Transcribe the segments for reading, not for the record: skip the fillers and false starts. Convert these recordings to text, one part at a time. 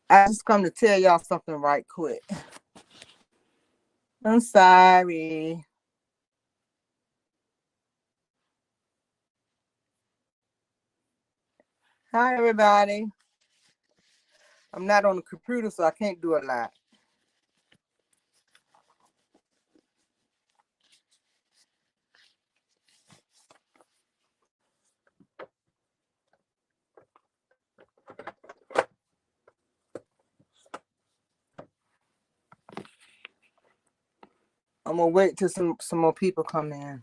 I just come to tell y'all something right quick. I'm sorry. Hi, everybody. I'm not on the computer, so I can't do a lot. I'm gonna wait till some more people come in.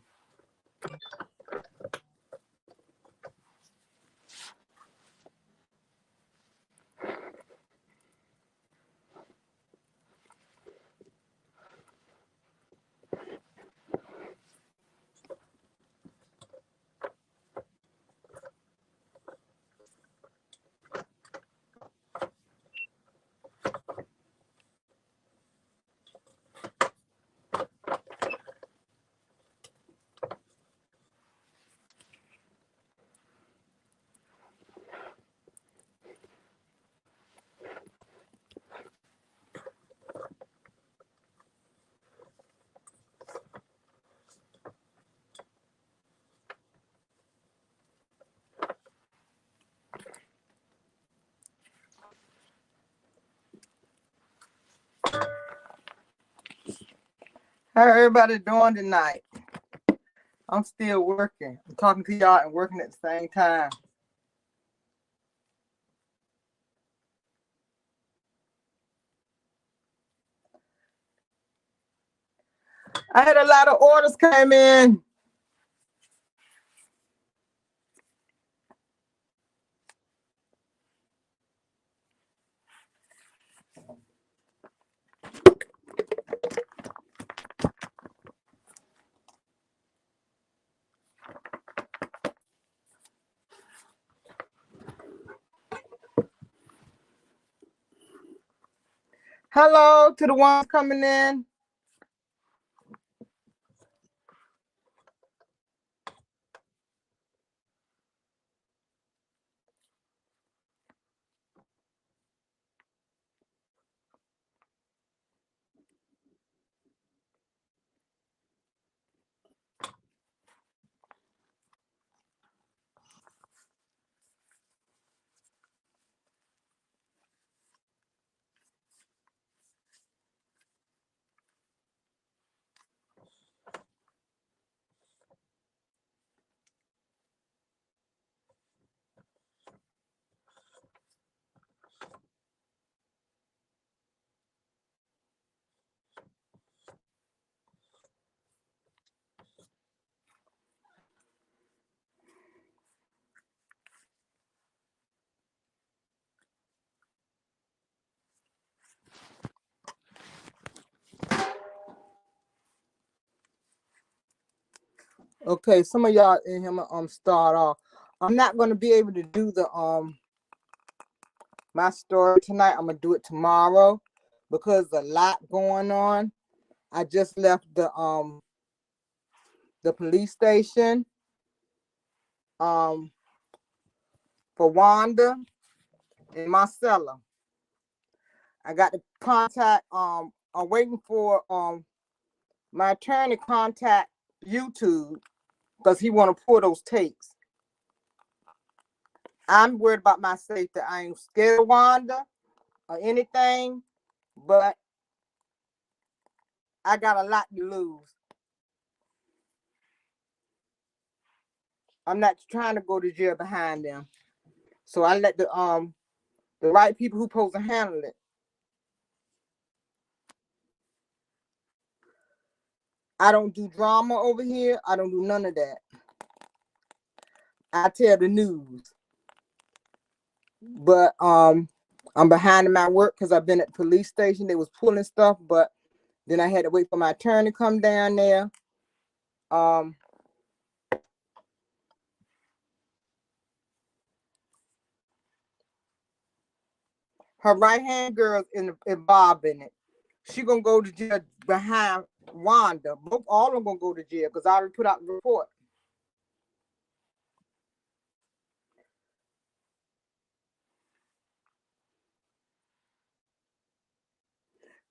How everybody doing tonight? I'm still working. I'm talking to y'all and working at the same time. I had a lot of orders came in. Hello to the ones coming in. Okay, some of y'all in here start off. I'm not gonna be able to do the my story tonight. I'm gonna do it tomorrow because there's a lot going on. I just left the police station for Wanda and Marcella. I got to contact I'm waiting for my attorney to contact YouTube because he want to pull those tapes. I'm worried about my safety. I ain't scared of Wanda or anything, but I got a lot to lose. I'm not trying to go to jail behind them. So I let the right people who supposed to handle it. I don't do drama over here. I don't do none of that. I tell the news. But I'm behind in my work because I've been at the police station. They was pulling stuff, but then I had to wait for my attorney to come down there. Um Her right hand girl involved in it. She gonna go to jail behind Wanda. Both all of them gonna go to jail because I already put out the report.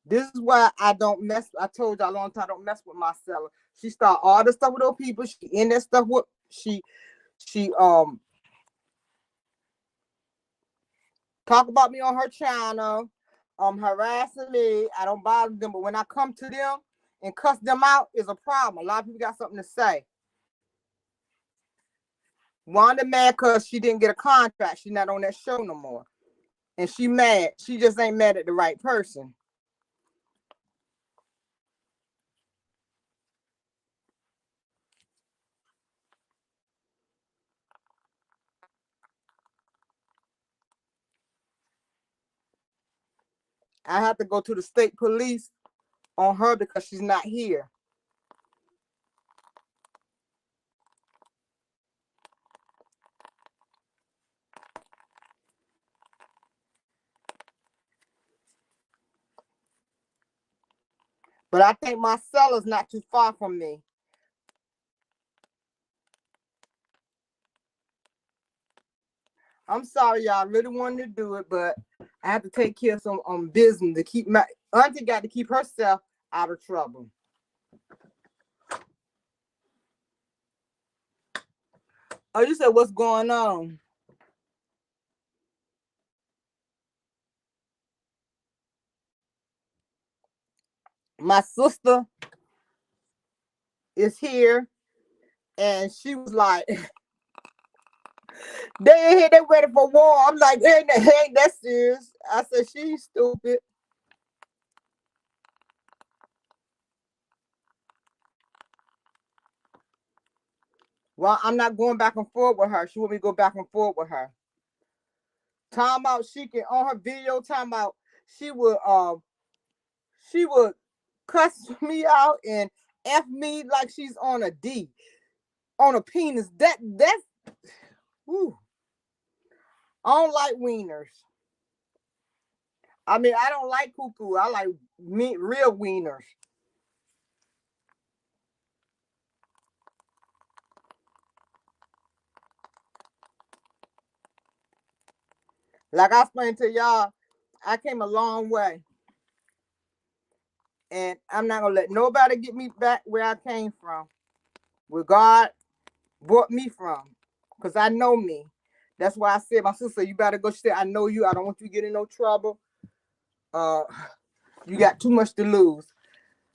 This is why I don't mess. I told y'all a long time, I don't mess with my seller. She start all the stuff with those people. She in that stuff with she talk about me on her channel, harassing me. I don't bother them, but when I come to them and cuss them out, is a problem. A lot of people got something to say. Wanda mad because she didn't get a contract. She's not on that show no more. And she mad. She just ain't mad at the right person. I have to go to the state police on her because she's not here. But I think my seller's not too far from me. I'm sorry, y'all. I really wanted to do it, but I have to take care of some business to keep my auntie got to keep herself out of trouble. Oh, you said what's going on? My sister is here, and she was like, "They ain't here. They ready for war." I'm like, "Ain't that serious?" I said, "She's stupid." Well, I'm not going back and forth with her. She want me to go back and forth with her. Talking about she can on her video. Talking about she would cuss me out and f me like she's on a D, on a penis. That's whew. I don't like wieners. I mean, I don't like cuckoo. I like real wieners. Like I explained to y'all, I came a long way. And I'm not gonna let nobody get me back where I came from, where God brought me from. Because I know me. That's why I said, my sister, you better go. She said, I know you. I don't want you to get in no trouble. Uh, you got too much to lose.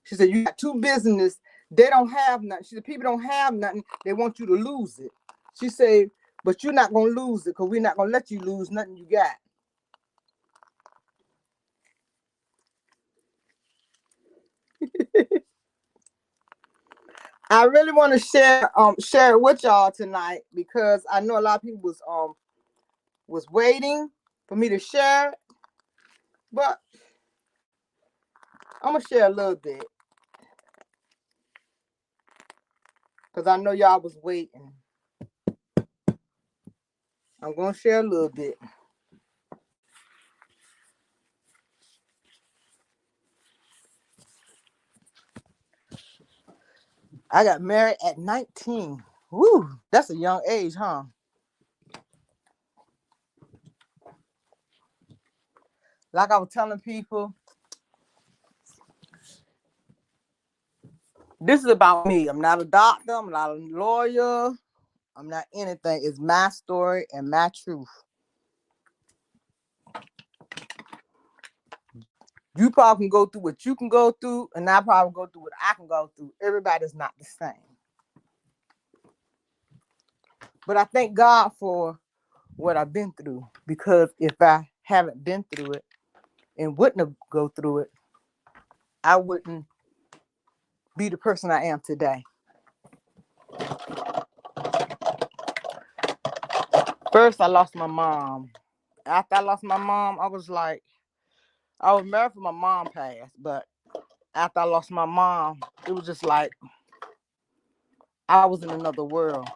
She said, you got two business. They don't have nothing. She said, people don't have nothing. They want you to lose it. She said, but you're not going to lose it because we're not going to let you lose nothing you got. I really want to share it with y'all tonight because I know a lot of people was waiting for me to share it, but I'm gonna share a little bit because I know y'all was waiting. I'm gonna share a little bit. I got married at 19. Woo, that's a young age, huh? Like I was telling people, this is about me. I'm not a doctor. I'm not a lawyer. I'm not anything. It's my story and my truth. You probably can go through what you can go through, and I probably go through what I can go through. Everybody's not the same. But I thank God for what I've been through, because if I haven't been through it and wouldn't have go through it, I wouldn't be the person I am today. First, I lost my mom. After I lost my mom, I was married for my mom passed, but after I lost my mom, it was just like I was in another world.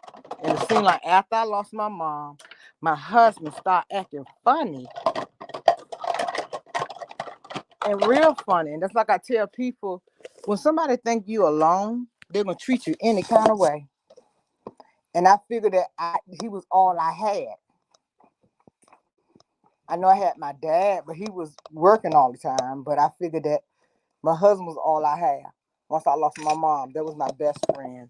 And it seemed like after I lost my mom, my husband started acting funny and real funny. And that's like I tell people, when somebody think you alone, they're gonna treat you any kind of way. And I figured that he was all I had. I know I had my dad, but he was working all the time. But I figured that My husband was all I had. Once I lost my mom, that was my best friend.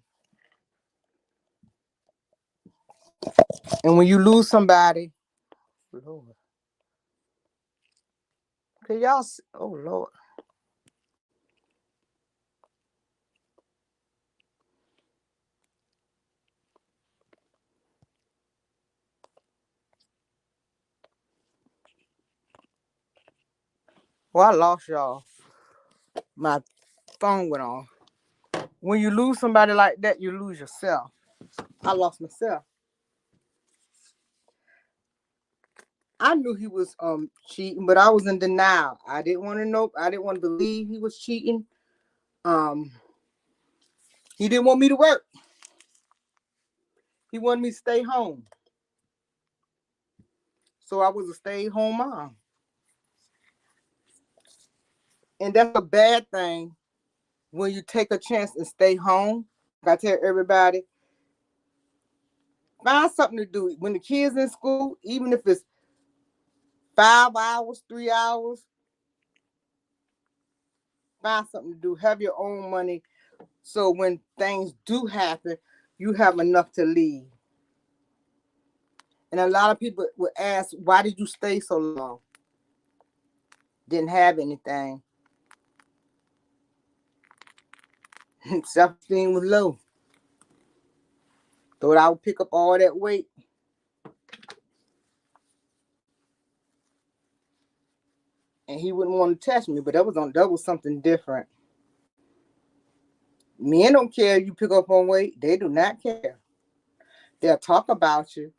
And when you lose somebody, Lord, can y'all see? Oh Lord. Well, I lost y'all. My phone went off. When you lose somebody like that, you lose yourself. I lost myself. I knew he was cheating, but I was in denial. I didn't want to know. I didn't want to believe he was cheating. Um, he didn't want me to work. He wanted me to stay home. So I was a stay-home mom. And that's a bad thing when you take a chance and stay home. I tell everybody, find something to do. When the kids in school, even if it's 5 hours, 3 hours, find something to do. Have your own money. So when things do happen, you have enough to leave. And a lot of people would ask, why did you stay so long? Didn't have anything. Self-esteem was low. Thought I would pick up all that weight. And he wouldn't want to touch me, but that was something different. Men don't care if you pick up on weight. They do not care. They'll talk about you.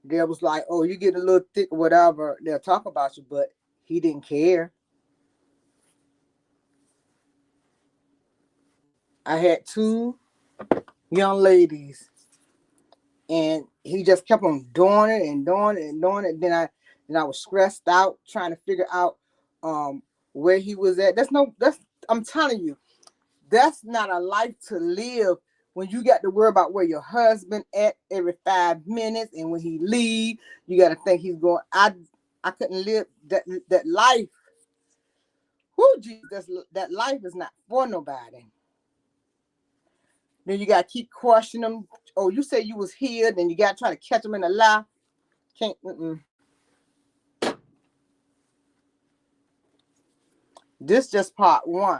They was like, oh, you get a little thick or whatever. They'll talk about you, but he didn't care. I had 2 young ladies, and he just kept on doing it and doing it and doing it. Then I was stressed out trying to figure out where he was at. I'm telling you, that's not a life to live when you got to worry about where your husband at every 5 minutes, and when he leave, you got to think he's going. I couldn't live that life. Whoo, Jesus, that life is not for nobody. Then you got to keep questioning them. Oh, you say you was here, then you got to try to catch them in a lie. Can't. This just part 1.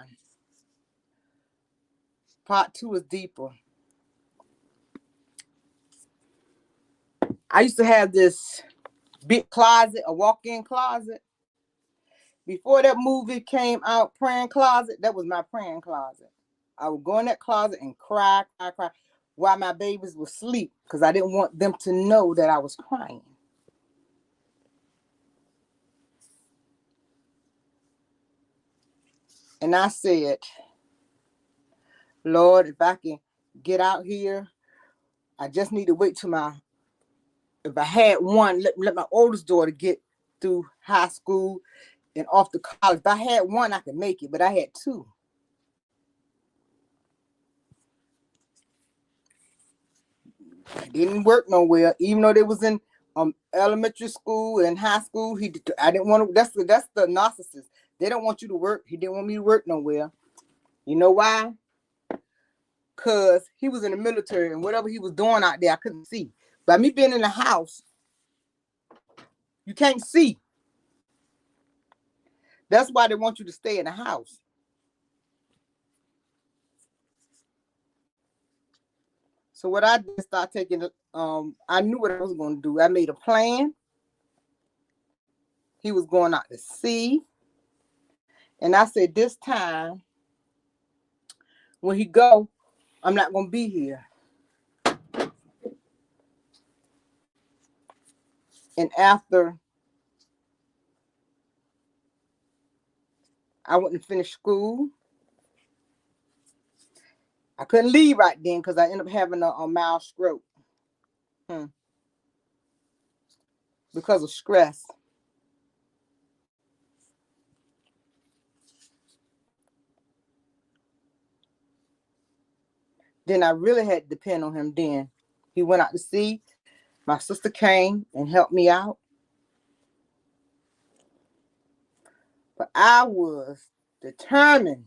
Part 2 is deeper. I used to have this big closet, a walk-in closet. Before that movie came out, Praying Closet, that was my praying closet. I would go in that closet and cry while my babies were asleep, because I didn't want them to know that I was crying. And I said, Lord, if I can get out here, I just need to wait till if I had one, let my oldest daughter get through high school and off to college. If I had one, I could make it, but I had 2. I didn't work nowhere, even though they was in elementary school and high school. I didn't want to. That's the narcissist. They don't want you to work. He didn't want me to work nowhere. You know why? Because he was in the military, and whatever he was doing out there, I couldn't see. By me being in the house, you can't see. That's why they want you to stay in the house. So what I did, start taking. I knew what I was going to do. I made a plan. He was going out to sea, and I said, this time when he go, I'm not going to be here. And after I went and finished school, I couldn't leave right then because I ended up having a mild stroke because of stress. Then I really had to depend on him then. He went out to sea. My sister came and helped me out. But I was determined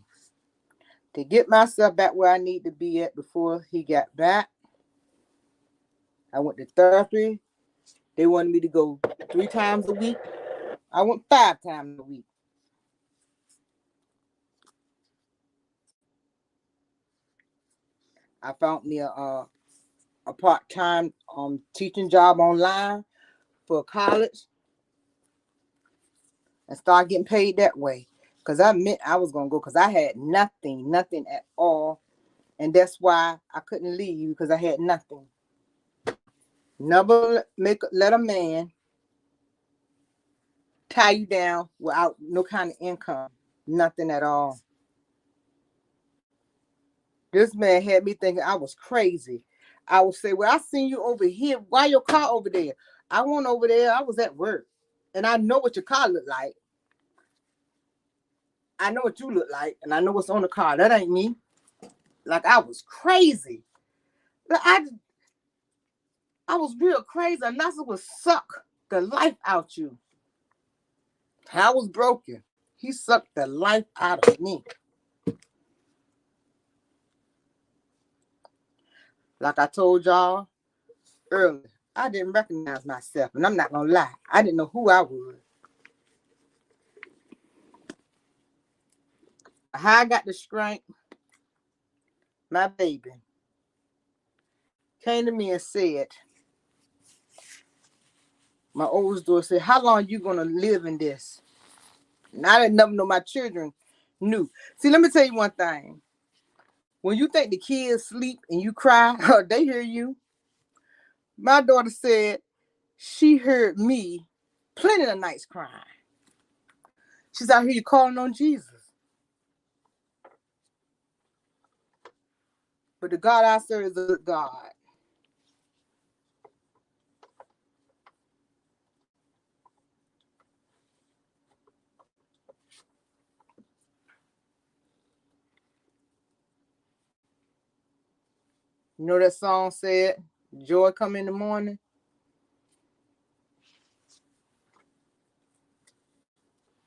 to get myself back where I need to be at before he got back. I went to therapy. They wanted me to go 3 times a week. I went 5 times a week. I found me a part-time teaching job online for college and start getting paid that way. Because I meant I was going to go because I had nothing at all. And that's why I couldn't leave, because I had nothing. Never let a man tie you down without no kind of income. Nothing at all. This man had me thinking I was crazy. I would say, well, I seen you over here. Why your car over there? I went over there. I was at work. And I know what your car looked like. I know what you look like. And I know what's on the car. That ain't me. Like, I was crazy. I was real crazy. A narcissist would suck the life out you. I was broken. He sucked the life out of me. Like I told y'all earlier, I didn't recognize myself. And I'm not going to lie. I didn't know who I was. How I got the strength, my baby came to me and said, my oldest daughter said, how long you going to live in this? And I didn't never know my children knew. See, let me tell you one thing. When you think the kids sleep and you cry, they hear you. My daughter said she heard me plenty of nights crying. She's out here calling on Jesus. But the God I serve is a good God. You know that song said, joy come in the morning?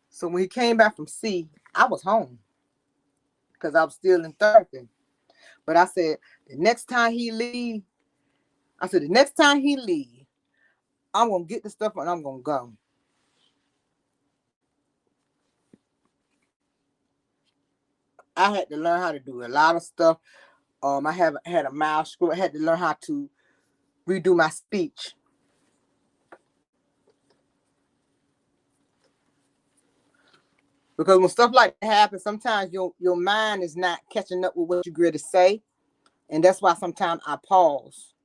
So when he came back from sea, I was home because I was still in therapy. But I said, the next time he leave, I'm going to get the stuff and I'm going to go. I had to learn how to do a lot of stuff. I had a mouth screw. I had to learn how to redo my speech. Because when stuff like that happens, sometimes your mind is not catching up with what you're going to say. And that's why sometimes I pause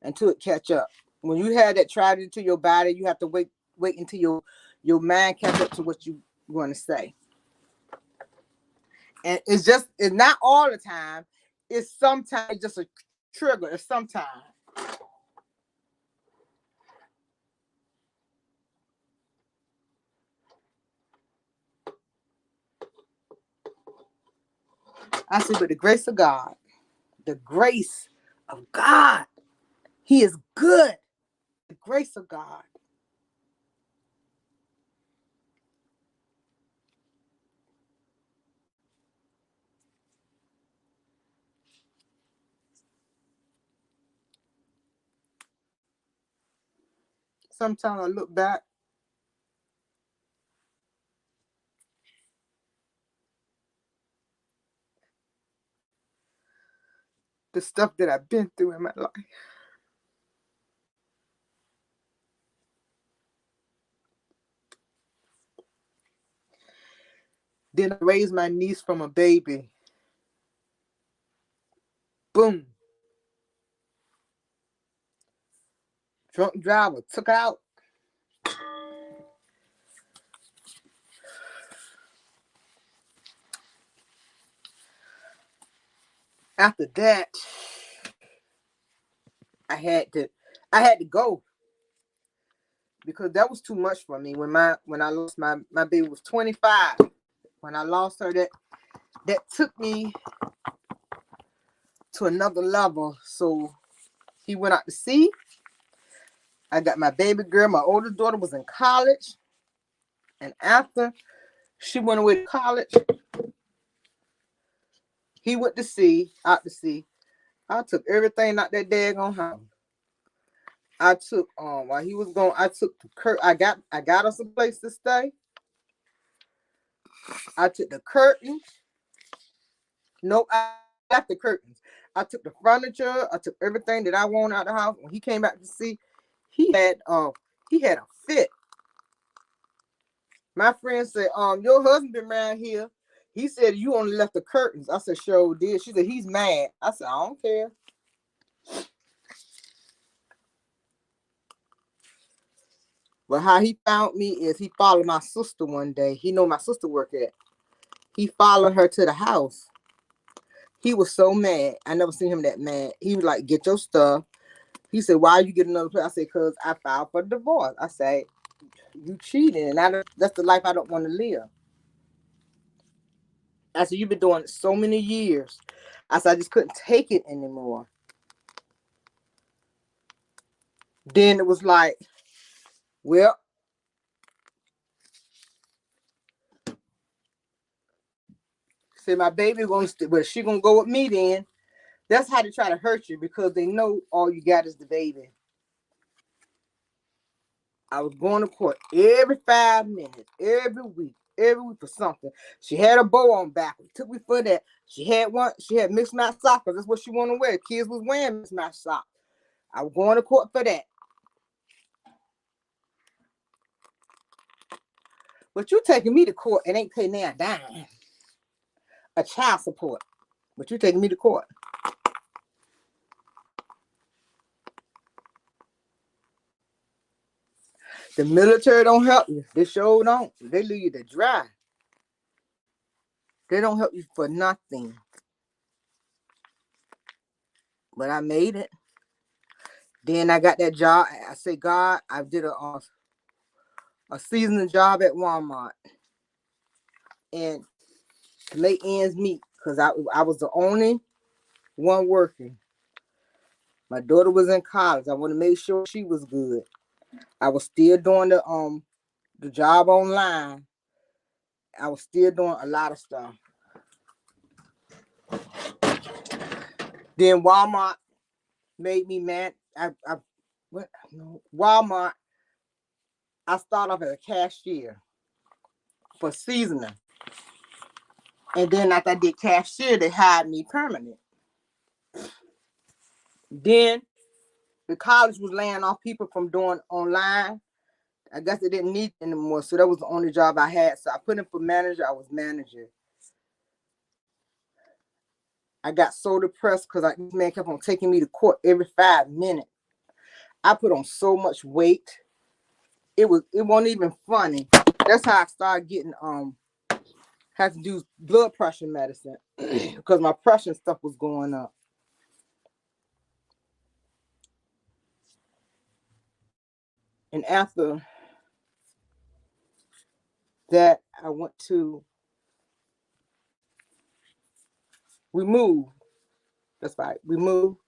until it catch up. When you have that tragedy to your body, you have to wait until your mind catch up to what you're going to say. And it's not all the time. It's sometimes just a trigger. It's sometimes. I say, but the grace of God, He is good. The grace of God. Sometimes I look back. The stuff that I've been through in my life. Then I raised my niece from a baby. Boom. Drunk driver took her out. After that, I had to go because that was too much for me. When I lost my baby was 25. When I lost her, that took me to another level. So he went out to sea. I got my baby girl. My oldest daughter was in college. And after She went away to college. He went out to sea. I took everything out that daggone house. I took while he was gone, I took the I got us a place to stay. I took the curtains. No, I left the curtains. I took the furniture. I took everything that I wanted out of the house. When he came back to see, he had a fit. My friend said, your husband been around here. He said you only left the curtains. I said, sure did. She said he's mad. I said, I don't care. But how he found me is he followed my sister one day. He know my sister work at. He followed her to the house. He was so mad. I never seen him that mad. He was like, get your stuff. He said, why you get another place? I said, because I filed for divorce. I said, you cheating. And that's the life I don't want to live. I said, you've been doing it so many years. I said, I just couldn't take it anymore. Then it was like, well, say my baby gonna well, she gonna go with me then. That's how they try to hurt you because they know all you got is the baby. I was going to court every 5 minutes, every week for something. She had a bow on backwards. Took me for that. She had mixed match socks. That's what she wanted to wear. Kids was wearing mixed match socks. I was going to court for that. But you taking me to court and ain't paying a dime. A child support. But you taking me to court. The military don't help you. They sure don't. They leave you to dry. They don't help you for nothing. But I made it. Then I got that job. I said, God, I did a seasonal job at Walmart. And to make ends meet, because I was the only one working. My daughter was in college. I want to make sure she was good. I was still doing the job online. I was still doing a lot of stuff. Then Walmart made me mad. Walmart, I started off as a cashier for seasoning. And then after I did cashier, they hired me permanent. Then the college was laying off people from doing online. I guess they didn't need it anymore. So that was the only job I had. So I put in for manager. I was manager. I got so depressed because this man kept on taking me to court every 5 minutes. I put on so much weight. It wasn't even funny. That's how I started getting had to do blood pressure medicine because my pressure and stuff was going up. And after that, we moved. That's right. We moved.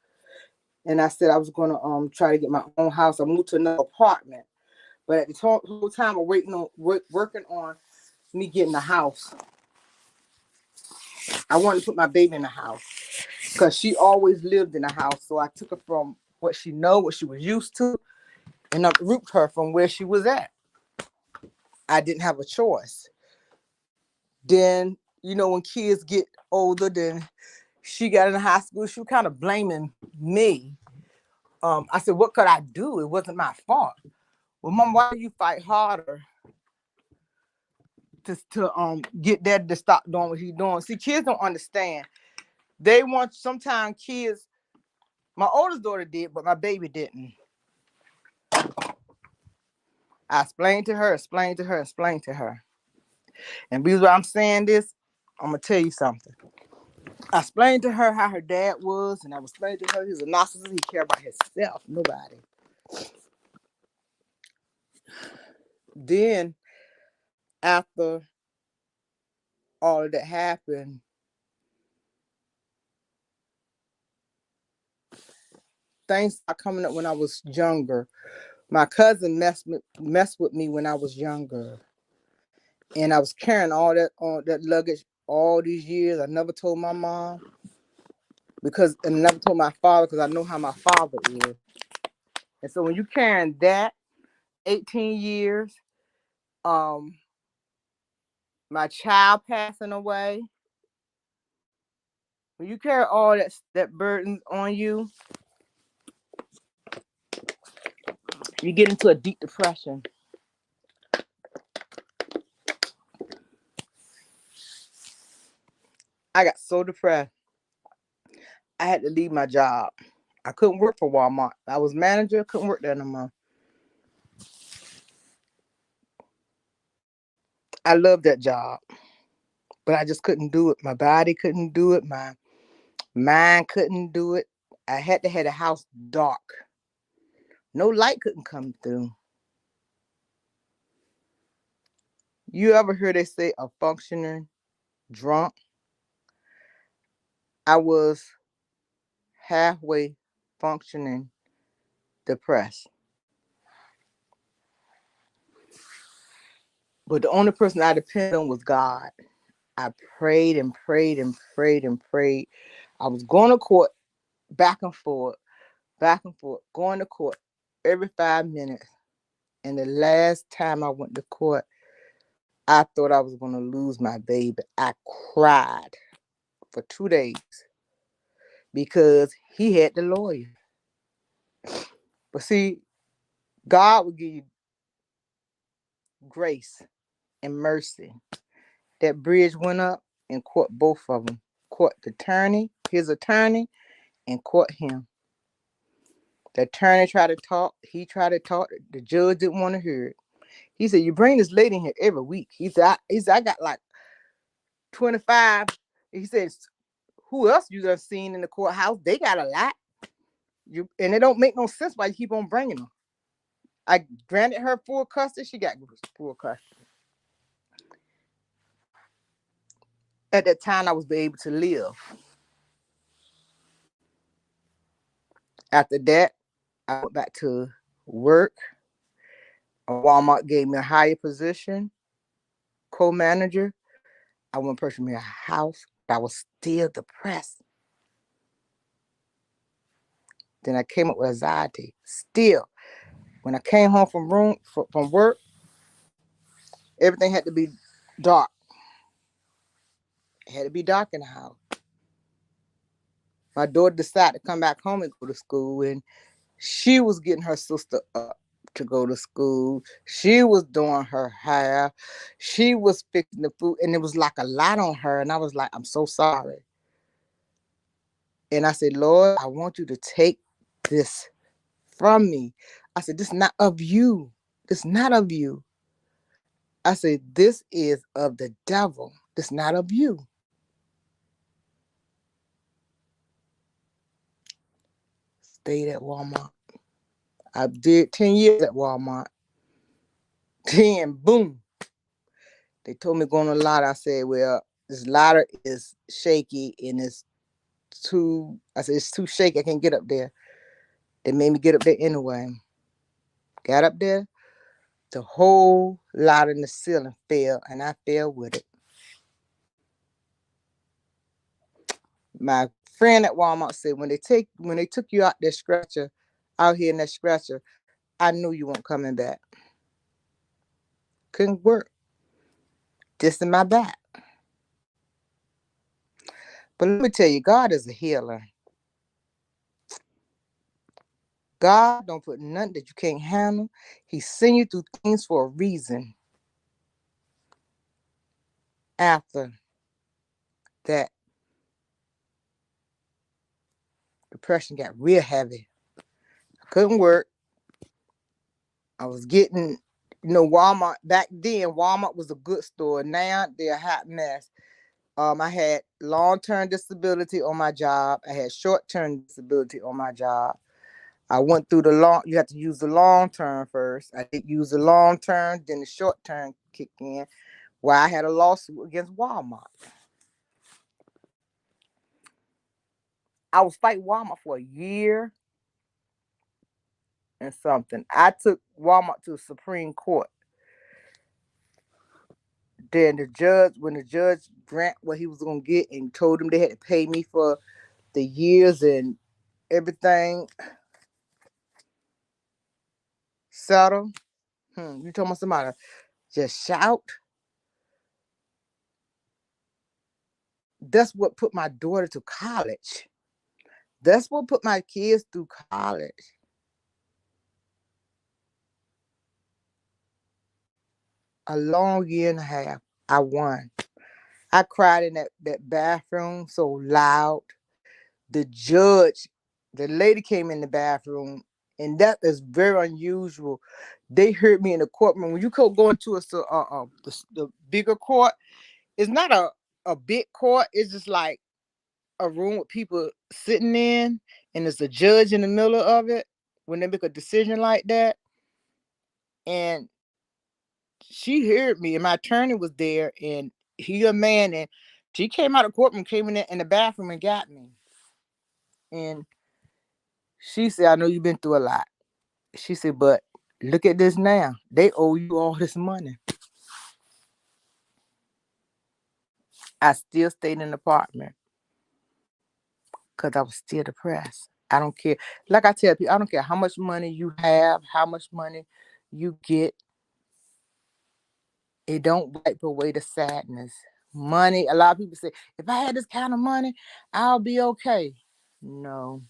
And I said I was going to try to get my own house. I moved to another apartment. But at the whole time of working on me getting a house, I wanted to put my baby in the house because she always lived in the house. So I took her from what she was used to, and uprooted her from where she was at. I didn't have a choice. Then, when kids get older, then she got in high school, she was kind of blaming me. I said, what could I do? It wasn't my fault. Well, Mom, why do you fight harder to get Dad to stop doing what he's doing? See, kids don't understand. They want, sometimes kids, my oldest daughter did, but my baby didn't. I explained to her. And because I'm saying this, I'm going to tell you something. I explained to her how her dad was, and I explained to her he's a narcissist. He cared about himself, nobody. Then, after all of that happened, things started coming up when I was younger. My cousin messed with me when I was younger. And I was carrying all that luggage all these years. I never told my mom and never told my father because I know how my father is. And so when you carrying that 18 years, um, my child passing away, when you carry all that burden on you, you get into a deep depression. I got so depressed. I had to leave my job. I couldn't work for Walmart. I was manager, couldn't work there no more. I loved that job, but I just couldn't do it. My body couldn't do it. My mind couldn't do it. I had to have the house dark. No light couldn't come through. You ever heard they say a functioning drunk? I was halfway functioning depressed. But the only person I depended on was God. I prayed and prayed and prayed and prayed. I was going to court back and forth, going to court every 5 minutes. And the last time I went to court, I thought I was going to lose my baby. I cried for 2 days because he had the lawyer. But see, God will give you grace and mercy. That bridge went up and caught both of them. Caught the attorney, his attorney, and caught him. The attorney tried to talk. He tried to talk. The judge didn't want to hear it. He said, "You bring this lady in here every week." He said, I got like 25. He says, "Who else you done seen in the courthouse? They got a lot. And it don't make no sense why you keep on bringing them." I granted her full custody. She got full custody. At that time, I was able to live. After that, I went back to work. Walmart gave me a higher position, co-manager. I went and purchased me a house, but I was still depressed. Then I came up with anxiety. Still, when I came home from work, everything had to be dark. It had to be dark in the house. My daughter decided to come back home and go to school, and she was getting her sister up to go to school. She was doing her hair. She was fixing the food, and it was like a lot on her. And I was like, "I'm so sorry." And I said, "Lord, I want you to take this from me." I said, "This is not of you. This is not of you." I said, "This is of the devil. This is not of you." Stayed at Walmart. I did 10 years at Walmart. Then, boom, they told me going on a ladder. I said, "Well, this ladder is shaky and I said, "It's too shaky. I can't get up there." They made me get up there anyway. Got up there. The whole ladder in the ceiling fell, and I fell with it. My friend at Walmart said, when they took you out here in that stretcher, I knew you weren't coming back. Couldn't work. Just in my back. But let me tell you, God is a healer. God don't put nothing that you can't handle. He send you through things for a reason. After that, depression got real heavy. I couldn't work. I was getting, Walmart. Back then, Walmart was a good store. Now, they're a hot mess. I had long-term disability on my job. I had short-term disability on my job. I went through you have to use the long-term first. I did use the long-term, then the short-term kicked in, where I had a lawsuit against Walmart. I was fighting Walmart for a year and something. I took Walmart to the Supreme Court. Then when the judge grant what he was gonna get and told him they had to pay me for the years and everything settled. You talking about somebody just shout? That's what put my daughter to college. That's what put my kids through college. A long year and a half. I won. I cried in that bathroom so loud. The judge, the lady came in the bathroom, and that is very unusual. They heard me in the courtroom. When you go into the bigger court, it's not a big court. It's just like a room with people sitting in, and there's a judge in the middle of it when they make a decision like that. And she heard me, and my attorney was there, and he a man, and she came out of the courtroom, came in the bathroom and got me. And she said, I know you've been through a lot. She said, but look at this now. They owe you all this money. I still stayed in the apartment because I was still depressed. I don't care. Like I tell people, I don't care how much money you have, how much money you get. It don't wipe away the sadness. Money, a lot of people say, if I had this kind of money, I'll be okay. No.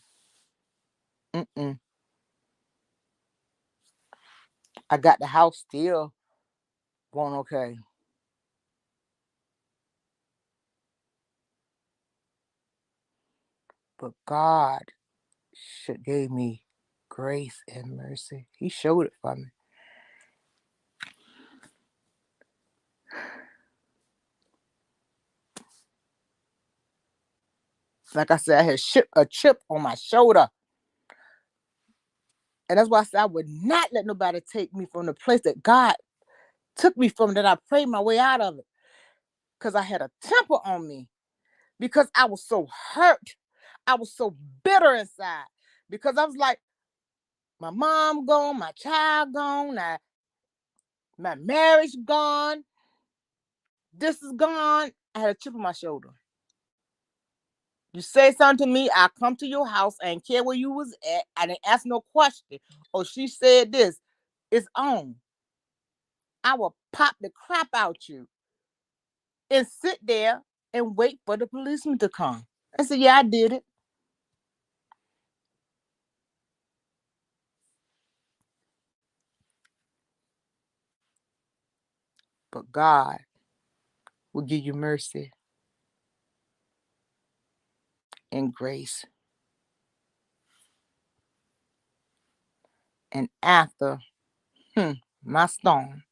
Mm-mm. I got the house still going okay. But God gave me grace and mercy. He showed it for me. Like I said, I had a chip on my shoulder. And that's why I said I would not let nobody take me from the place that God took me from, that I prayed my way out of it. Because I had a temper on me. Because I was so hurt. I was so bitter inside. Because I was like, my mom gone, my child gone, my marriage gone, this is gone. I had a chip on my shoulder. You say something to me, I come to your house, I didn't care where you was at. I didn't ask no question. Oh, she said this. It's on. I will pop the crap out you and sit there and wait for the policeman to come. I said, yeah, I did it. But God will give you mercy and grace. And after my storm,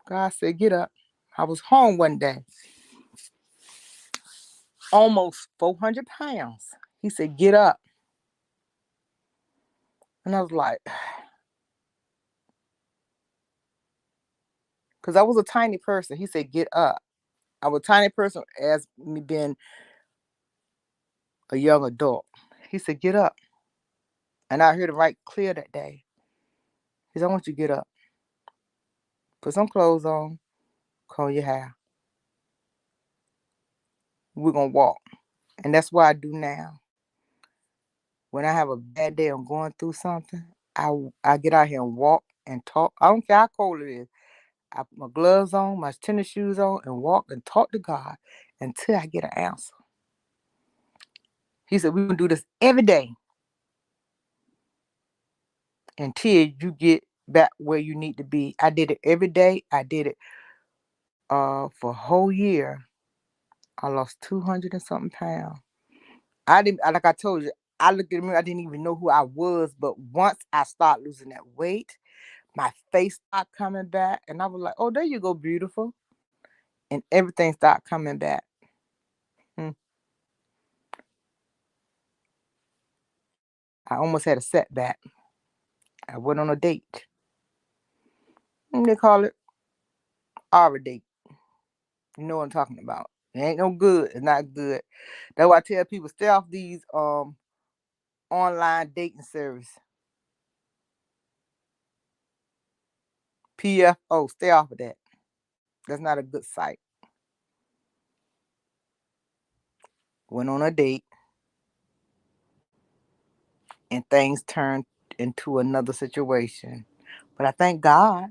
God said, get up. I was home one day, almost 400 pounds. He said, get up. And I was like, because I was a tiny person. He said, get up. I was a tiny person as me being a young adult. He said, get up. And I heard him right clear that day. He said, I want you to get up. Put some clothes on. Comb your hair. We're going to walk. And that's what I do now. When I have a bad day, I'm going through something, I get out here and walk and talk. I don't care how cold it is. I put my gloves on, my tennis shoes on, and walk and talk to God until I get an answer. He said, we're going to do this every day until you get back where you need to be. I did it every day. I did it for a whole year. I lost 200 and something pounds. I didn't, like I told you, I looked at me, I didn't even know who I was. But once I start losing that weight, my face started coming back. And I was like, oh, there you go, beautiful. And everything started coming back. I almost had a setback. I went on a date. And they call it our date. You know what I'm talking about. It ain't no good. It's not good. That's why I tell people, stay off these online dating service. PFO, stay off of that. That's not a good site. Went on a date and things turned into another situation. But I thank God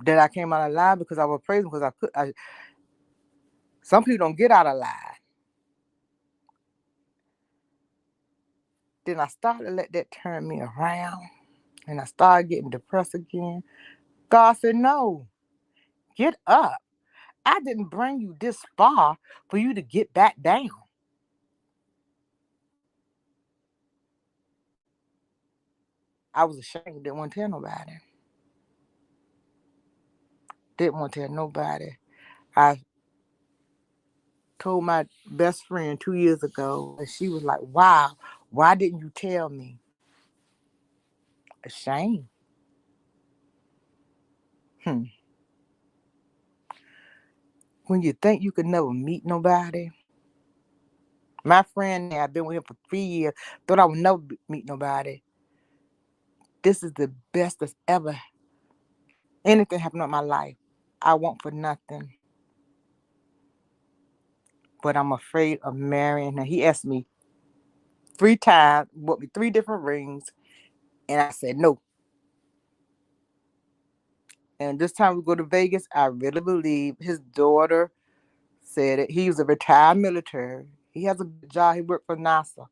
that I came out alive because I was praising because some people don't get out alive. Then I started to let that turn me around and I started getting depressed again. God said, no, get up. I didn't bring you this far for you to get back down. I was ashamed, didn't want to tell nobody. Didn't want to tell nobody. I told my best friend 2 years ago, and she was like, wow, why didn't you tell me? Ashamed. When you think you could never meet nobody. My friend, I've been with him for 3 years, thought I would never meet nobody. This is the best that's ever anything happened in my life. I want for nothing. But I'm afraid of marrying him. He asked me 3 times, bought me 3 different rings, and I said no. And this time we go to Vegas, I really believe his daughter said it. He was a retired military. He has a good job. He worked for NASA.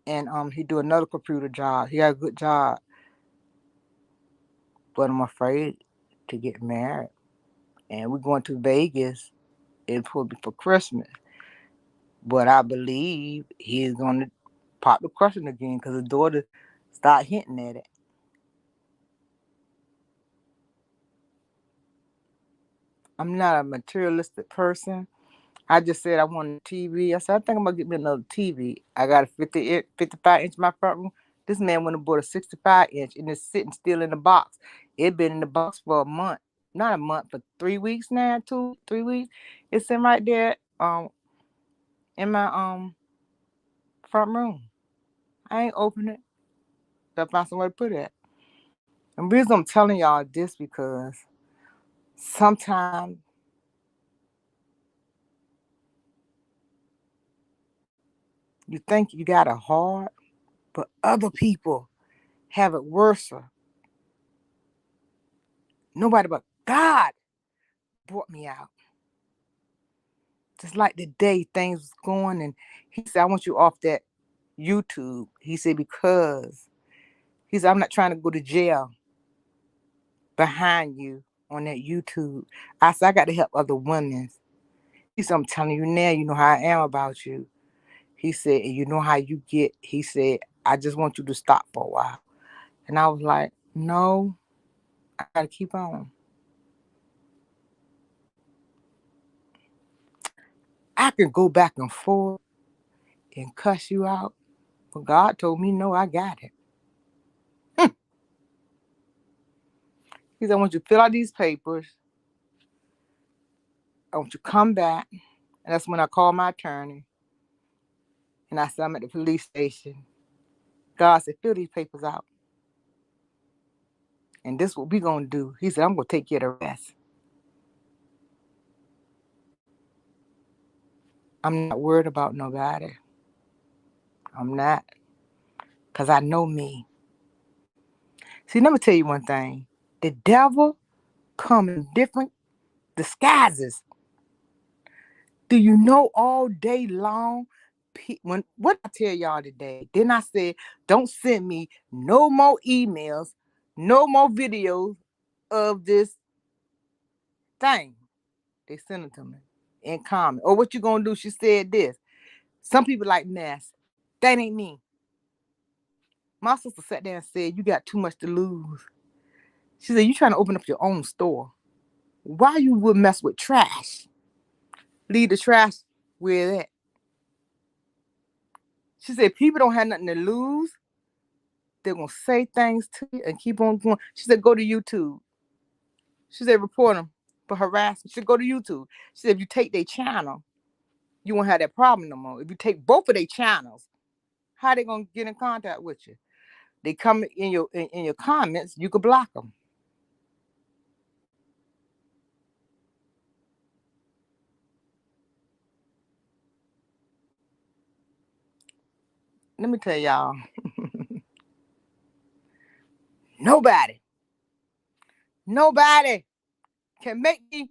And he do another computer job. He got a good job. But I'm afraid to get married. And we're going to Vegas. It's supposed to be for Christmas. But I believe he's going to pop the question again because his daughter start hinting at it. I'm not a materialistic person. I just said I wanted a TV. I said, I think I'm going to get me another TV. I got a 55 inch in my front room. This man went and bought a 65 inch and it's sitting still in the box. It been in the box for a month. Not a month, but 3 weeks now, 3 weeks. It's sitting right there in my front room. I ain't open it. Gotta find somewhere to put it. And the reason I'm telling y'all this because sometimes you think you got it hard, but other people have it worse. Nobody but God brought me out. Just like the day things was going, and he said, I want you off that YouTube. He said, because he said, I'm not trying to go to jail behind you on that YouTube. I said, I got to help other women. He said, I'm telling you now, you know how I am about you. He said, and you know how you get. He said, I just want you to stop for a while. And I was like, no, I got to keep on. I can go back and forth and cuss you out. But God told me, no, I got it. He said, I want you to fill out these papers. I want you to come back. And that's when I called my attorney. And I said, I'm at the police station. God said, fill these papers out. And this is what we're going to do. He said, I'm going to take care of the rest. I'm not worried about nobody. I'm not. Because I know me. See, let me tell you one thing. The devil come in different disguises. Do you know all day long? What I tell y'all today? Then I said, don't send me no more emails, no more videos of this thing. They sent it to me in comment. Or what you gonna do? She said this. Some people like mess. That ain't me. My sister sat there and said, you got too much to lose. She said, you trying to open up your own store. Why you would mess with trash? Leave the trash where it at. She said, people don't have nothing to lose. They're going to say things to you and keep on going. She said, go to YouTube. She said, report them for harassment. She said, go to YouTube. She said, if you take their channel, you won't have that problem no more. If you take both of their channels, how they going to get in contact with you? They come in your comments, you could block them. Let me tell y'all, nobody can make me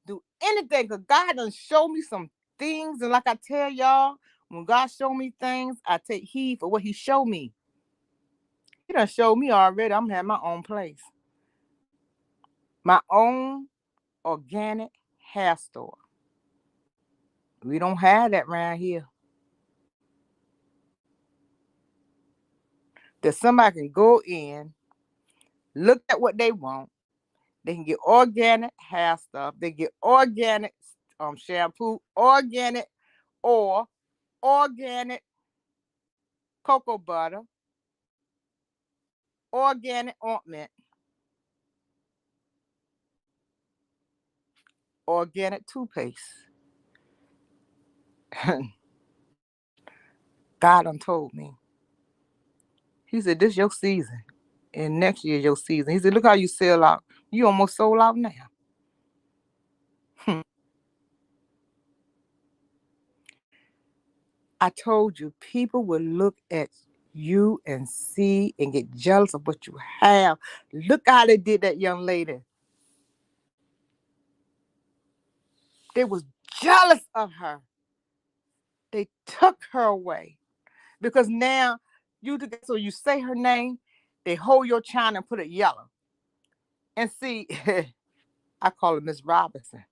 do anything, because God done show me some things. And like I tell y'all, when God show me things, I take heed for what he showed me. He done showed me already I'm having my own place. My own organic hair store. We don't have that around here. That somebody can go in, look at what they want. They can get organic hair stuff. They get organic shampoo, organic oil, organic cocoa butter, organic ointment, organic toothpaste. God done told me. He said, this your season. And next year your season. He said, look how you sell out. You almost sold out now. I told you, people will look at you and see and get jealous of what you have. Look how they did that young lady. They was jealous of her. They took her away. Because now, so you say her name, they hold your child and put it yellow. And see, I call her Miss Robinson.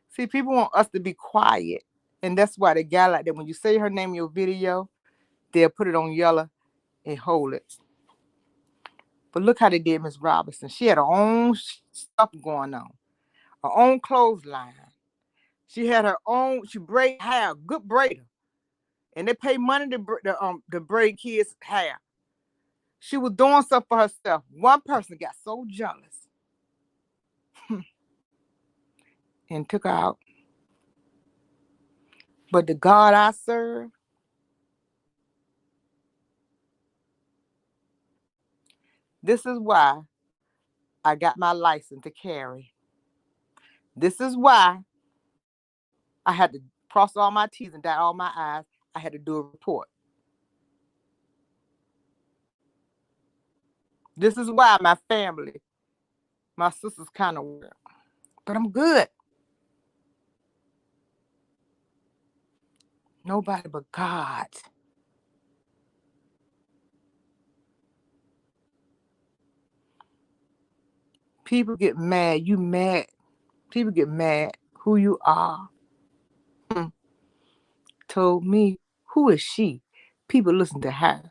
See, people want us to be quiet. And that's why they got like that. When you say her name in your video, they'll put it on yellow and hold it. But look how they did Miss Robinson. She had her own stuff going on. Her own clothesline. She had her own, she braid hair, good braider. And they pay money to braid kids' hair. She was doing stuff for herself. One person got so jealous and took her out. But the God I serve, this is why I got my license to carry. This is why I had to cross all my T's and dot all my I's. I had to do a report. This is why my family, my sisters kind of weird. But I'm good. Nobody but God. People get mad. You mad. People get mad who you are. Told me, who is she? People listen to her.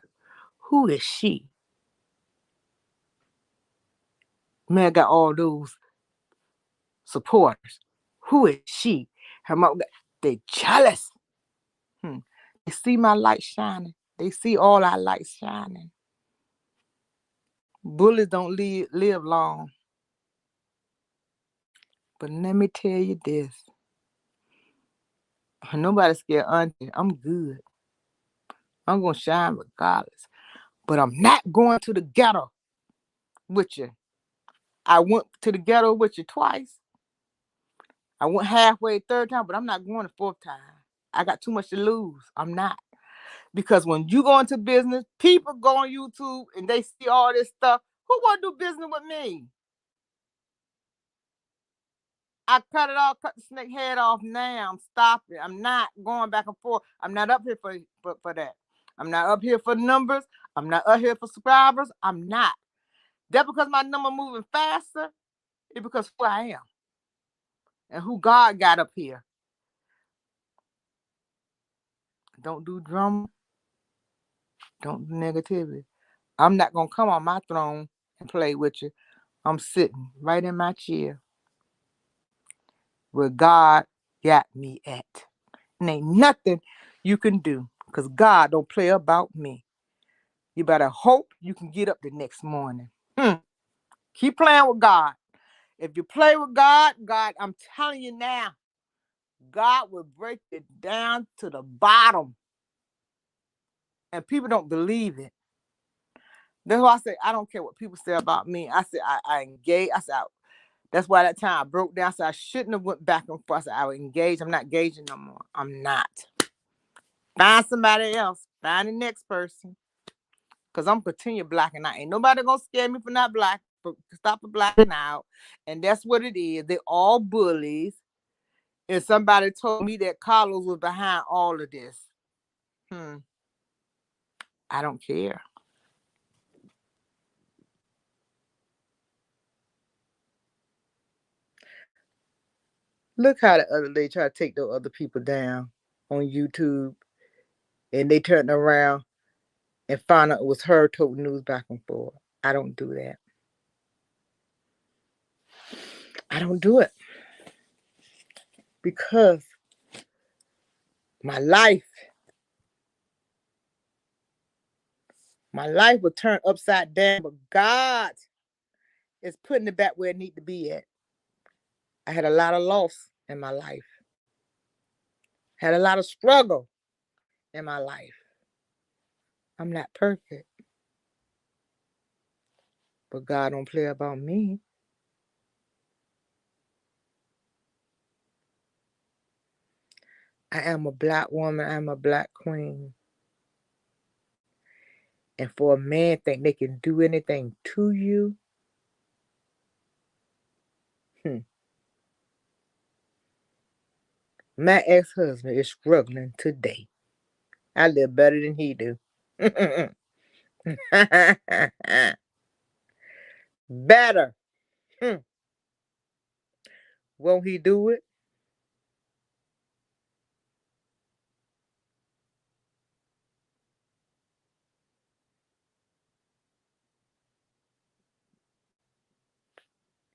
Who is she? Man got all those supporters. Who is she? Her mom, they jealous. They see my light shining. They see all our lights shining. Bullies don't live long. But let me tell you this. Nobody's scared auntie. I'm good. I'm going to shine regardless. But I'm not going to the ghetto with you. I went to the ghetto with you twice. I went halfway third time, but I'm not going the fourth time. I got too much to lose. I'm not. Because when you go into business, people go on YouTube and they see all this stuff. Who want to do business with me? I cut it off, cut the snake head off now. I'm stopping. I'm not going back and forth. I'm not up here for that. I'm not up here for numbers. I'm not up here for subscribers. I'm not. That because my number moving faster, it's because who I am and who God got up here. Don't do drama. Don't do negativity. I'm not going to come on my throne and play with you. I'm sitting right in my chair where God got me at. And ain't nothing you can do because God don't play about me. You better hope you can get up the next morning. Keep playing with God. If you play with God, I'm telling you now, God will break it down to the bottom. And people don't believe it. That's why I say, I don't care what people say about me. I said, I engage. I said, that's why that time I broke down. I said, I shouldn't have went back and forth. I said, I would engage. I'm not engaging no more. I'm not. Find somebody else. Find the next person. Because I'm continue blacking out. Ain't nobody going to scare me for not black. Stop the blacking out. And that's what it is. They all bullies. And somebody told me that Carlos was behind all of this. I don't care. Look how the other lady tried to take those other people down on YouTube. And they turned around and found out it was her told news back and forth. I don't do that. I don't do it. Because my life will turn upside down, but God is putting it back where it needs to be at. I had a lot of loss in my life. Had a lot of struggle in my life. I'm not perfect. But God don't play about me. I am a black woman. I'm a black queen. And for a man think they can do anything to you, my ex-husband is struggling today. I live better than he do. Better. Won't he do it?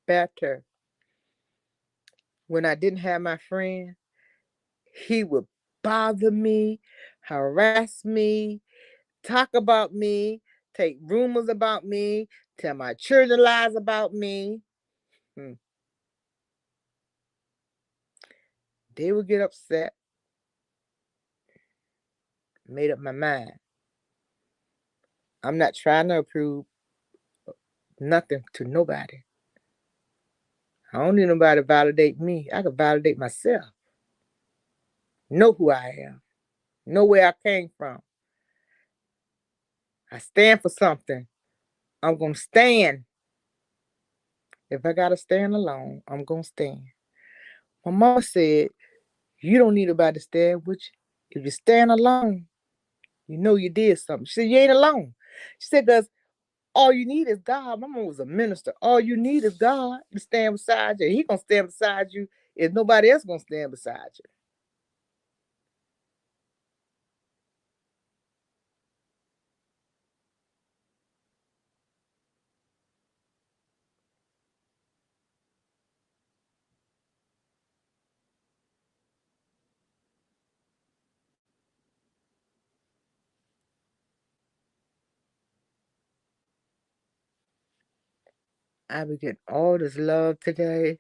Better. When I didn't have my friend, he would bother me, harass me, talk about me, take rumors about me, tell my children lies about me. They would get upset. Made up my mind. I'm not trying to prove nothing to nobody. I don't need nobody to validate me. I can validate myself. Know who I am. Know where I came from. I stand for something. I'm going to stand. If I got to stand alone, I'm going to stand. My mama said, you don't need nobody to stand with you. If you stand alone, you know you did something. She said, you ain't alone. She said, because all you need is God. My mama was a minister. All you need is God to stand beside you. He going to stand beside you if nobody else going to stand beside you. I be getting all this love today.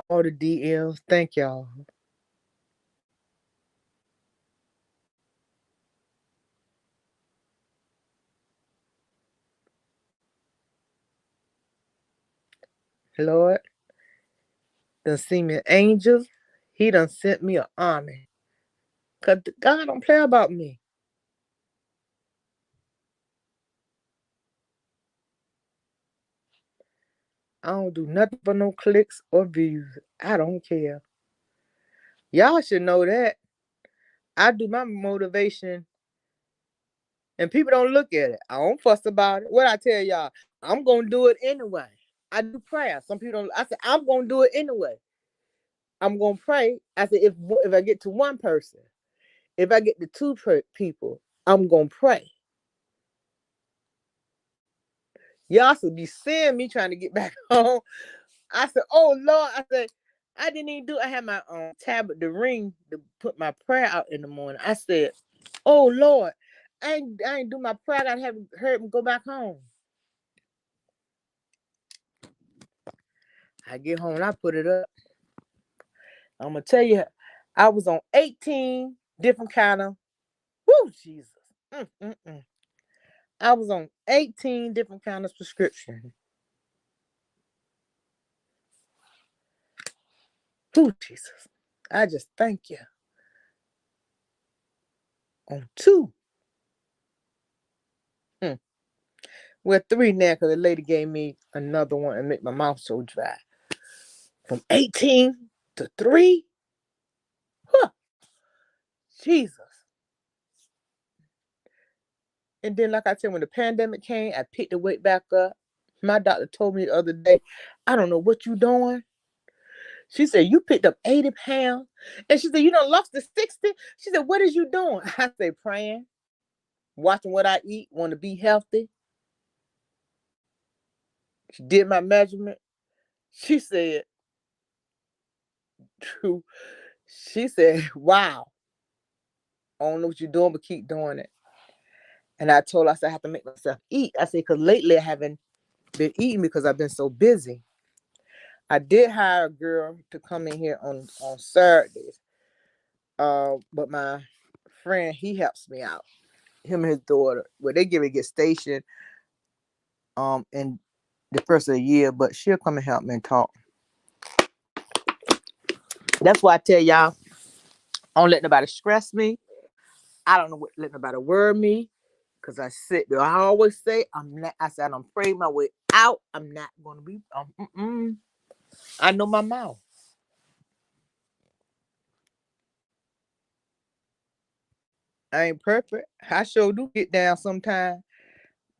All the DMs. Thank y'all. Lord done seen me angels. He done sent me an army. Because God don't play about me. I don't do nothing for no clicks or views. I don't care. Y'all should know that. I do my motivation and people don't look at it. I don't fuss about it. What I tell y'all, I'm going to do it anyway. I do prayer. Some people don't. I said, I'm going to do it anyway. I'm going to pray. I said, if I get to one person, if I get to two people, I'm going to pray. Y'all should be seeing me trying to get back home. I said, oh, Lord. I said, I didn't even do. I had my tablet, the ring, to put my prayer out in the morning. I said, oh, Lord. I ain't do my prayer. I got to have heard him go back home. I get home and I put it up. I'm gonna tell you, I was on 18 different kind of. Woo, Jesus. Mm. I was on 18 different kind of prescription. Woo, Jesus. I just thank you. On 2. Mm. Well, 3 now, because the lady gave me another one and make my mouth so dry. From 18 to 3? Huh. Jesus. And then, like I said, when the pandemic came, I picked the weight back up. My doctor told me the other day, I don't know what you doing. She said, you picked up 80 pounds. And she said, you done lost the 60. She said, what is you doing? I said, praying, watching what I eat, want to be healthy. She did my measurement. She said, true. She said, wow, I don't know what you're doing, but keep doing it. And I told her, I said, I have to make myself eat. I said, because lately I haven't been eating because I've been so busy. I did hire a girl to come in here on Saturdays. But my friend, he helps me out. Him and his daughter. Well, they get stationed in the first of the year, but she'll come and help me and talk. That's why I tell y'all, I don't let nobody stress me. I don't know what let nobody worry me. Cause I sit there. I always say I said I'm afraid my way out. I'm not gonna be I know my mouth. I ain't perfect. I sure do get down sometimes.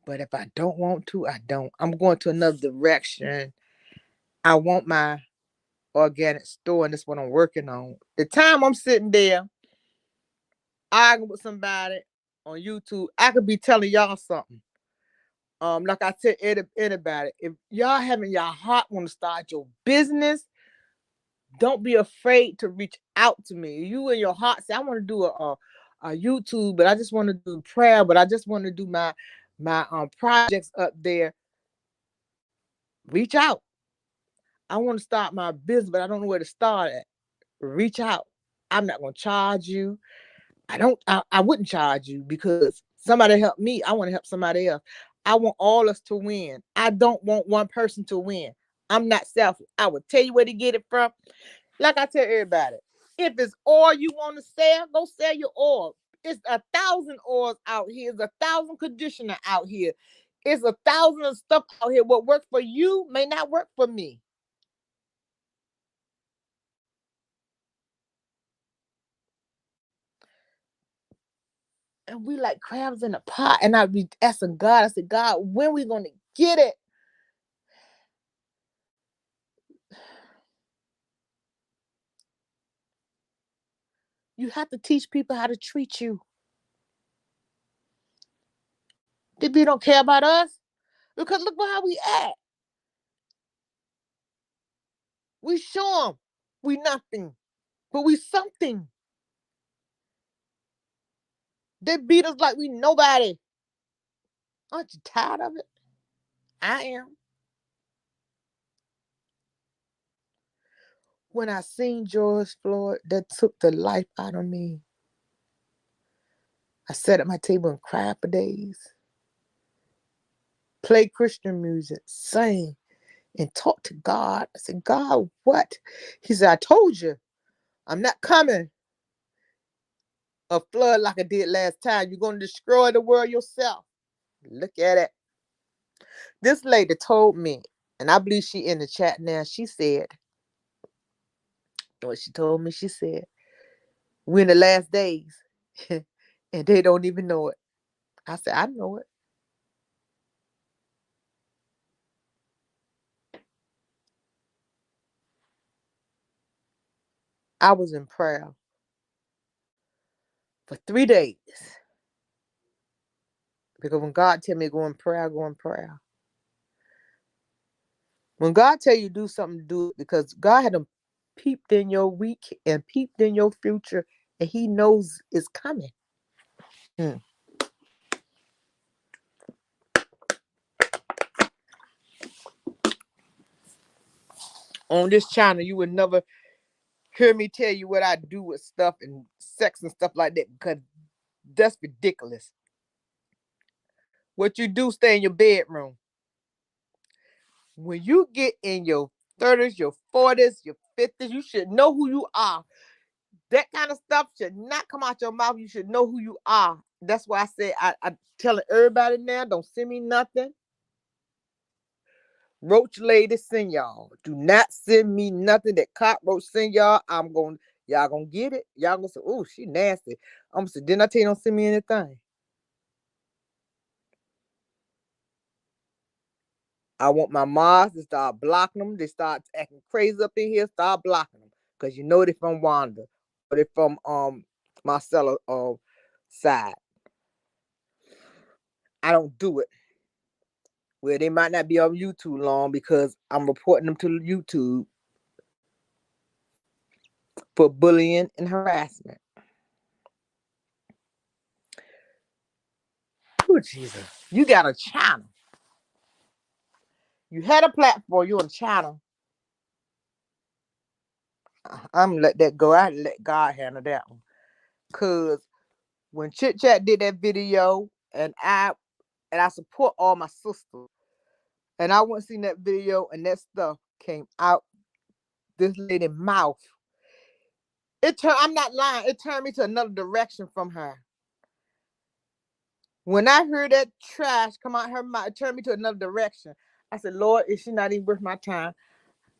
But if I don't want to, I don't. I'm going to another direction. I want my organic store, and that's what I'm working on. The time I'm sitting there arguing with somebody on YouTube, I could be telling y'all something. Like I tell anybody, if y'all having your heart want to start your business, don't be afraid to reach out to me. You in your heart say, I want to do a YouTube, but I just want to do prayer, but I just want to do my projects up there. Reach out. I want to start my business, but I don't know where to start at. Reach out. I'm not going to charge you. I wouldn't charge you because somebody helped me. I want to help somebody else. I want all us to win. I don't want one person to win. I'm not selfish. I will tell you where to get it from. Like I tell everybody, if it's oil you want to sell, go sell your oil. It's 1,000 oils out here. It's 1,000 conditioner out here. It's 1,000 of stuff out here. What works for you may not work for me. And we like crabs in a pot. And I be asking God, I said, God, when we gonna get it? You have to teach people how to treat you. They don't care about us because look at how we act. We show them we nothing, but we something. They beat us like we nobody. Aren't you tired of it? I am. When I seen George Floyd, that took the life out of me. I sat at my table and cried for days. Play Christian music, sing, and talk to God. I said, God, what? He said, I told you, I'm not coming a flood like I did last time. You're going to destroy the world yourself. Look at it. This lady told me, and I believe she in the chat now, she said, what she told me, she said, we're in the last days, and they don't even know it. I said, I know it. I was in prayer for 3 days. Because when God tell me to go in prayer, I go in prayer. When God tell you to do something, do it. Because God had them peeped in your week and peeped in your future, and He knows it's coming. On this channel, you would never hear me tell you what I do with stuff and sex and stuff like that, because that's ridiculous. What you do, stay in your bedroom. When you get in your 30s, your 40s, your 50s, you should know who you are. That kind of stuff should not come out your mouth. You should know who you are. That's why I say I telling everybody now, don't send me nothing. Roach lady send y'all. Do not send me nothing that cockroach send y'all. Y'all gonna get it. Y'all gonna say, oh, she nasty. I'm gonna say, didn't I tell you don't send me anything? I want my moms to start blocking them. They start acting crazy up in here. Start blocking them, cause you know they from Wanda, or they from Marcella side. I don't do it. Well, they might not be on YouTube long because I'm reporting them to YouTube for bullying and harassment. Oh, Jesus. You got a channel. You had a platform. You on a channel. I'm going to let that go. I let God handle that one. Because when Chit Chat did that video, and I support all my sisters, and I went and seen that video, and that stuff came out this lady's mouth. I'm not lying. It turned me to another direction from her. When I heard that trash come out her mouth, it turned me to another direction. I said, Lord, is she not even worth my time?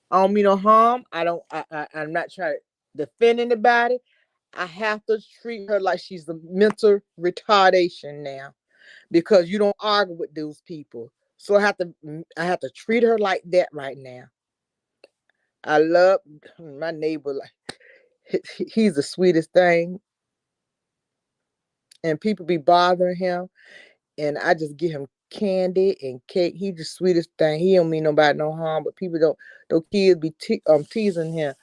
I don't mean no harm. I'm not trying to defend anybody. I have to treat her like she's a mental retardation now, because you don't argue with those people. So I have to treat her like that right now. I love my neighbor. Like, he's the sweetest thing. And people be bothering him. And I just give him candy and cake. He's the sweetest thing. He don't mean nobody no harm, but people don't. Those kids be teasing him.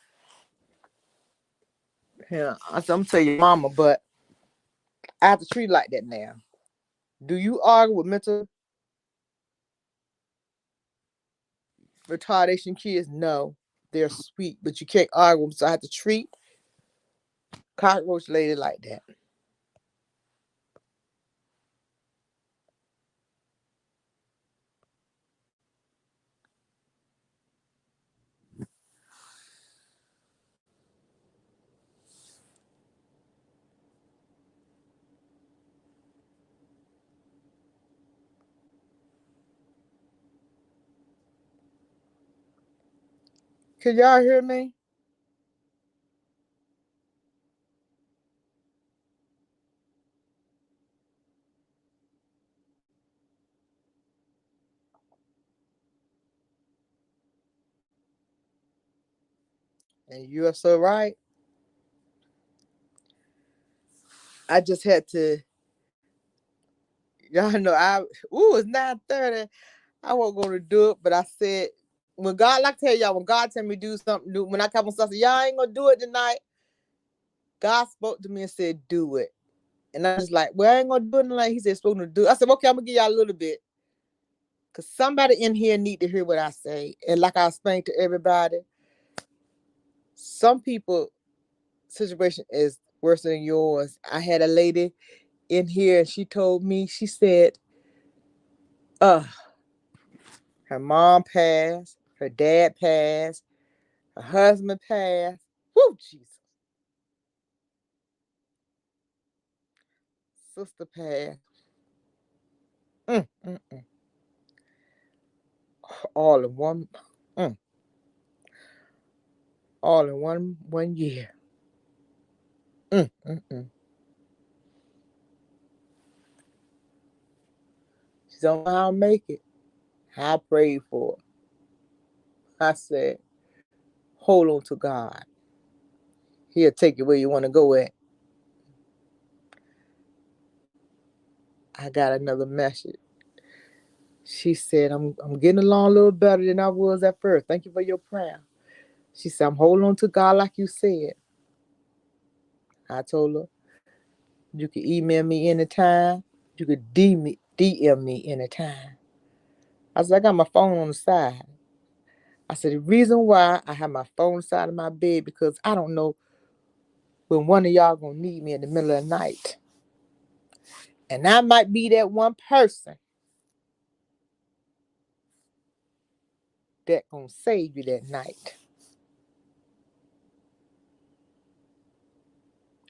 Yeah, I'm gonna tell your mama, but I have to treat like that now. Do you argue with mental retardation kids? No, they're sweet, but you can't argue with them. So I have to treat cockroach lady like that. Can y'all hear me? And you are so right. I just had to, y'all know, it's 9:30. I wasn't going to do it, but I said, when God, like I tell y'all, when God tell me to do something new, when I come on stuff, y'all ain't going to do it tonight. God spoke to me and said, do it. And I was like, well, I ain't going to do it tonight. He said, supposed to do it. I said, okay, I'm going to give y'all a little bit. Because somebody in here need to hear what I say. And like I explained to everybody, some people situation is worse than yours. I had a lady in here and she told me, she said, her mom passed, her dad passed, her husband passed. Whoo, Jesus. Sister passed. Mm, mm, mm. All in one, mm, all in one year. Mm, mm, mm. She don't know how to make it. I prayed for her. I said, hold on to God. He'll take you where you want to go at. I got another message. She said, I'm getting along a little better than I was at first. Thank you for your prayer. She said, I'm holding on to God like you said. I told her, you can email me anytime. You could DM me anytime. I said, I got my phone on the side. I said, the reason why I have my phone inside of my bed, because I don't know when one of y'all gonna need me in the middle of the night. And I might be that one person that gonna save you that night.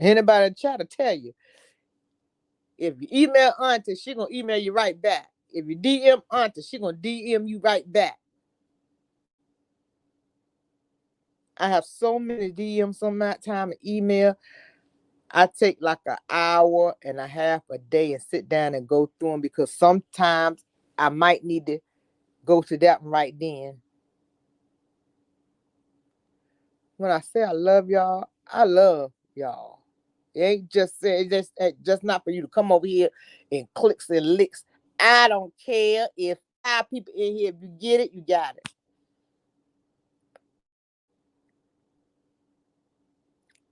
Anybody try to tell you, if you email auntie, she gonna email you right back. If you DM auntie, she gonna DM you right back. I have so many DMs, so much time, email. I take like an hour and a half a day and sit down and go through them, because sometimes I might need to go to that one right then. When I say I love y'all, I love y'all. It ain't just not for you to come over here and clicks and licks. I don't care if 5 people in here. If you get it, you got it.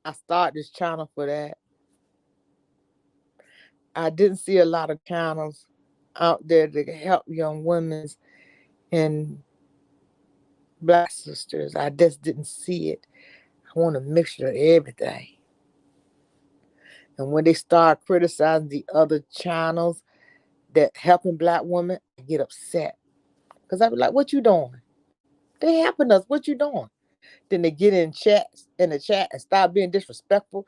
I started this channel for that. I didn't see a lot of channels out there to help young women and Black sisters. I just didn't see it. I want a mixture of everything. And when they start criticizing the other channels that helping Black women, I get upset. Because I be like, what you doing? They helping us. What you doing? Then they get in the chat and start being disrespectful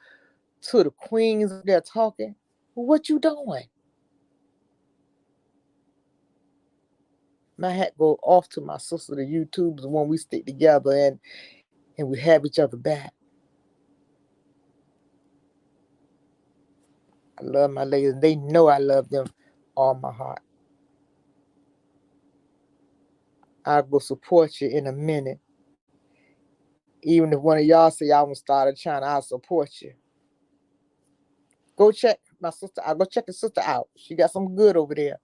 to the queens they're talking. Well, what you doing? My hat go off to my sister, the YouTubers, when we stick together and we have each other back. I love my ladies. They know I love them all my heart. I will support you in a minute. Even if one of y'all say y'all want to start a channel, I'll support you. Go check my sister out. Go check the sister out. She got some good over there.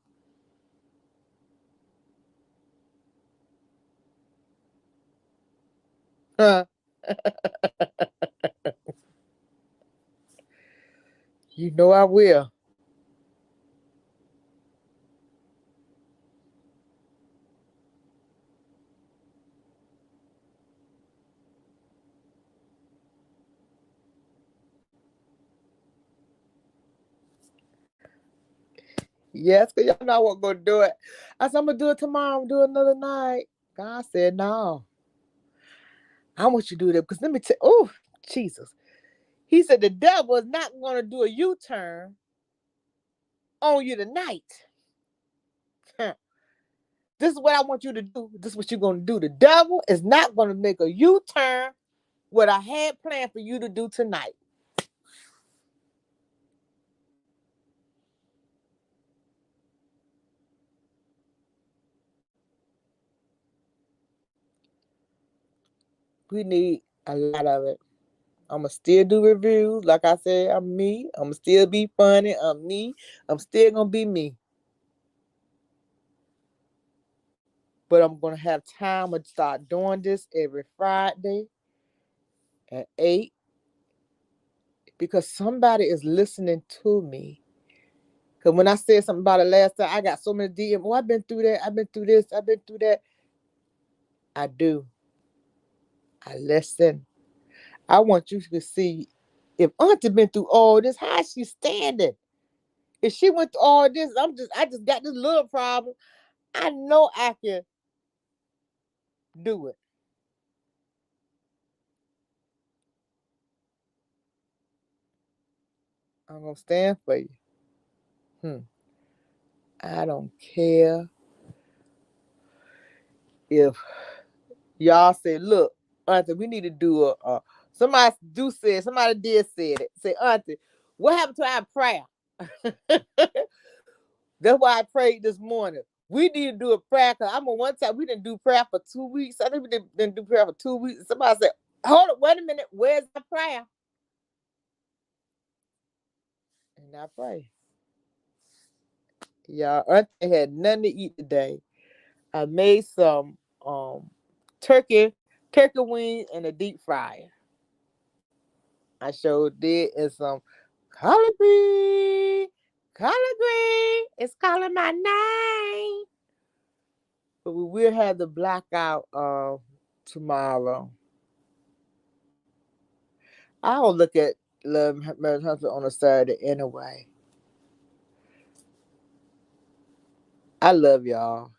Huh? You know I will. Yes, because y'all know I wasn't going to do it. I said, I'm going to do it tomorrow. I'm going to do it another night. God said, no. I want you to do that, because let me tell you, oh, Jesus. He said the devil is not going to do a U-turn on you tonight. This is what I want you to do. This is what you're going to do. The devil is not going to make a U-turn what I had planned for you to do tonight. We need a lot of it. I'm going to still do reviews. Like I said, I'm me. I'm going to still be funny. I'm me. I'm still going to be me. But I'm going to have time to start doing this every Friday at 8. Because somebody is listening to me. Because when I said something about it last time, I got so many DMs. Oh, I've been through that. I've been through this. I've been through that. I do. I listen. I want you to see if Auntie been through all this, how is she standing? If she went through all this, I just got this little problem. I know I can do it. I'm gonna stand for you. I don't care if y'all say, look, Auntie, we need to do somebody did say it. Say, Auntie, what happened to our prayer? That's why I prayed this morning. We need to do a prayer, because I'm on one time we didn't do prayer for 2 weeks. I think we didn't do prayer for 2 weeks. Somebody said, hold up, wait a minute, where's the prayer? And I pray. Y'all, Auntie had nothing to eat today. I made some turkey wings in a deep fryer. I showed did, and some collard green. Collard green. It's calling my name. But we will have the blackout tomorrow. I'll look at Love Marriage Hustle on a Saturday anyway. I love y'all.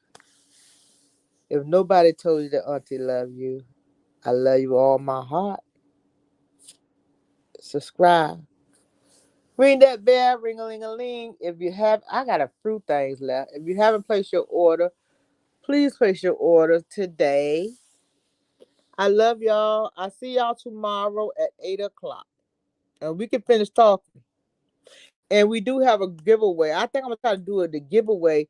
If nobody told you that Auntie love you, I love you all my heart. Subscribe. Ring that bell, ring-a-ling-a-ling. If you have, I got a few things left. If you haven't placed your order, please place your order today. I love y'all. I see y'all tomorrow at 8 o'clock. And we can finish talking. And we do have a giveaway. I think I'm going to try to do the giveaway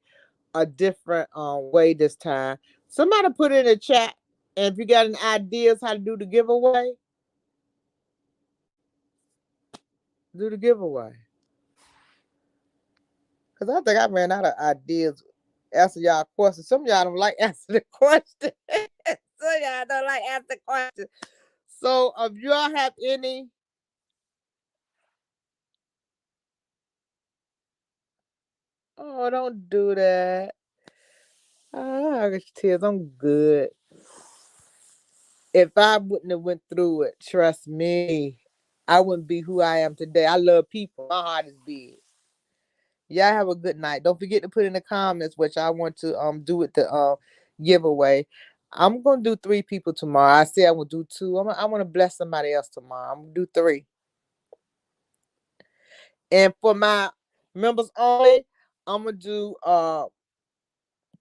a different way this time. Somebody put it in the chat. And if you got any ideas how to do the giveaway, do the giveaway. Because I think I ran out of ideas. Answer y'all questions. Some of y'all don't like answering the question. Some of y'all don't like answering questions. So if y'all have any, oh, don't do that. Oh, I got tears. I'm good. If I wouldn't have went through it, trust me, I wouldn't be who I am today. I love people. My heart is big. Y'all have a good night. Don't forget to put in the comments what y'all want to do with the giveaway. I'm gonna do 3 people tomorrow. I said I will do 2. I want to bless somebody else tomorrow. I'm gonna do 3. And for my members only, I'm gonna do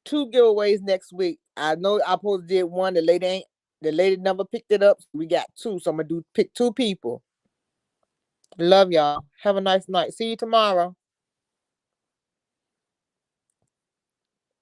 2 giveaways next week. I know I supposed to did one. The lady never picked it up. So we got 2. So I'm gonna pick 2 people. Love y'all. Have a nice night. See you tomorrow.